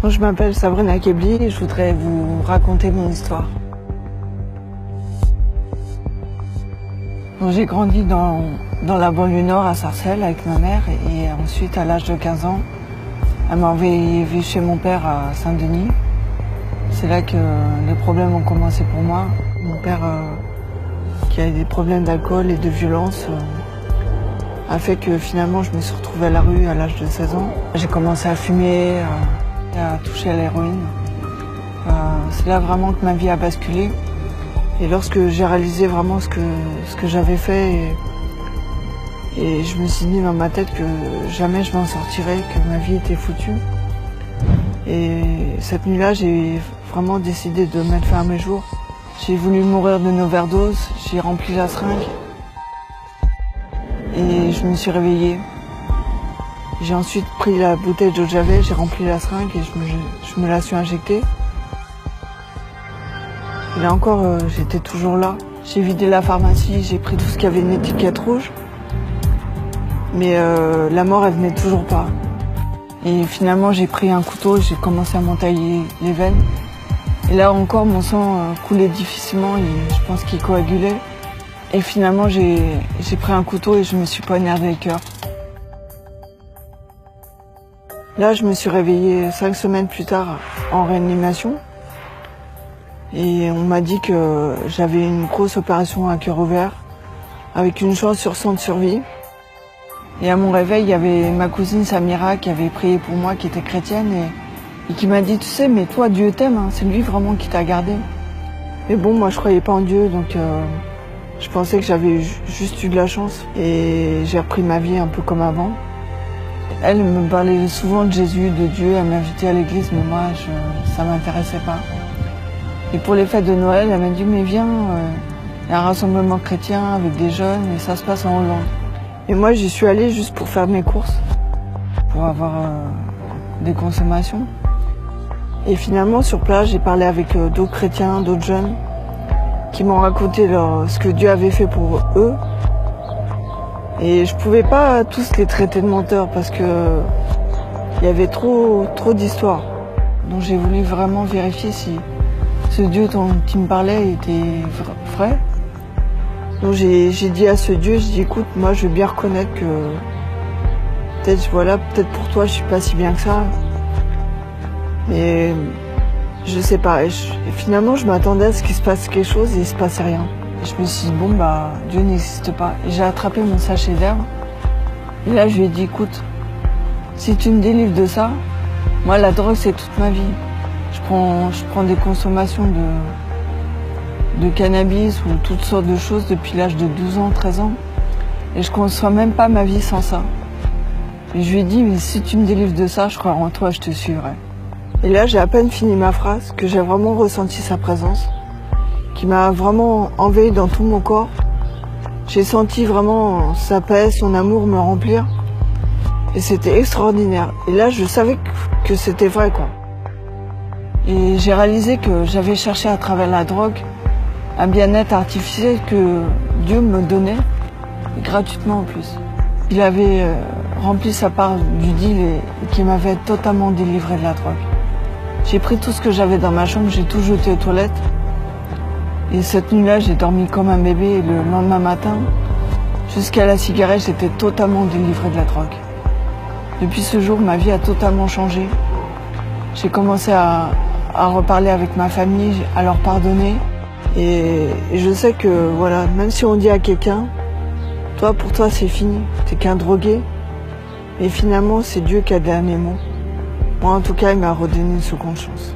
Je m'appelle Sabrina Kebli et je voudrais vous raconter mon histoire. J'ai grandi dans la banlieue nord à Sarcelles avec ma mère et ensuite à l'âge de 15 ans, elle m'a envoyée vivre chez mon père à Saint-Denis. C'est là que les problèmes ont commencé pour moi. Mon père, qui a eu des problèmes d'alcool et de violence, a fait que finalement je me suis retrouvée à la rue à l'âge de 16 ans. J'ai commencé à fumer, à toucher à l'héroïne. C'est là vraiment que ma vie a basculé. Et lorsque j'ai réalisé vraiment ce que j'avais fait, et je me suis dit dans ma tête que jamais je m'en sortirais, que ma vie était foutue. Et cette nuit-là, j'ai vraiment décidé de mettre fin à mes jours. J'ai voulu mourir d'une overdose, j'ai rempli la seringue. Et je me suis réveillée. J'ai ensuite pris la bouteille d'eau de javel, j'ai rempli la seringue et je me la suis injectée. Et là encore, j'étais toujours là. J'ai vidé la pharmacie, j'ai pris tout ce qui avait une étiquette rouge. Mais la mort, elle venait toujours pas. Et finalement, j'ai pris un couteau et j'ai commencé à m'entailler les veines. Et là encore, mon sang coulait difficilement et je pense qu'il coagulait. Et finalement, j'ai pris un couteau et je me suis poignardé le cœur. Là, je me suis réveillée 5 semaines plus tard en réanimation. Et on m'a dit que j'avais une grosse opération à cœur ouvert, avec une chance sur 100 de survie. Et à mon réveil, il y avait ma cousine Samira qui avait prié pour moi, qui était chrétienne, et qui m'a dit, tu sais, mais toi, Dieu t'aime, hein, c'est lui vraiment qui t'a gardé. Mais bon, moi, je croyais pas en Dieu, donc je pensais que j'avais juste eu de la chance. Et j'ai repris ma vie un peu comme avant. Elle me parlait souvent de Jésus, de Dieu, elle m'invitait à l'église, mais moi, ça m'intéressait pas. Et pour les fêtes de Noël, elle m'a dit, mais viens, il y a un rassemblement chrétien avec des jeunes, et ça se passe en Hollande. Et moi, j'y suis allée juste pour faire mes courses, pour avoir des consommations. Et finalement, sur place, j'ai parlé avec d'autres chrétiens, d'autres jeunes, qui m'ont raconté ce que Dieu avait fait pour eux. Et je pouvais pas tous les traiter de menteurs parce que il y avait trop d'histoires. Donc j'ai voulu vraiment vérifier si ce Dieu dont il me parlait était vrai. Donc j'ai dit à ce Dieu, je dis écoute, moi je veux bien reconnaître que peut-être pour toi je suis pas si bien que ça. Mais je sais pas. Et finalement je m'attendais à ce qu'il se passe quelque chose et il se passait rien. Et je me suis dit bon bah Dieu n'existe pas. Et j'ai attrapé mon sachet d'herbe. Et là je lui ai dit écoute, si tu me délivres de ça, moi la drogue c'est toute ma vie. Je prends des consommations de cannabis ou toutes sortes de choses depuis l'âge de 12 ans, 13 ans. Et je ne conçois même pas ma vie sans ça. Et je lui ai dit, mais si tu me délivres de ça, je crois en toi, je te suivrai. Et là, j'ai à peine fini ma phrase que j'ai vraiment ressenti sa présence, qui m'a vraiment envahi dans tout mon corps. J'ai senti vraiment sa paix, son amour me remplir. Et c'était extraordinaire. Et là, je savais que c'était vrai, quoi. Et j'ai réalisé que j'avais cherché à travers la drogue un bien-être artificiel que Dieu me donnait, gratuitement en plus. Il avait rempli sa part du deal et qui m'avait totalement délivré de la drogue. J'ai pris tout ce que j'avais dans ma chambre, j'ai tout jeté aux toilettes. Et cette nuit-là, j'ai dormi comme un bébé et le lendemain matin, jusqu'à la cigarette, j'étais totalement délivré de la drogue. Depuis ce jour, ma vie a totalement changé. J'ai commencé à reparler avec ma famille, à leur pardonner. Et je sais que, voilà, même si on dit à quelqu'un, toi, pour toi, c'est fini, t'es qu'un drogué. Et finalement, c'est Dieu qui a le dernier mot. Moi, en tout cas, il m'a redonné une seconde chance.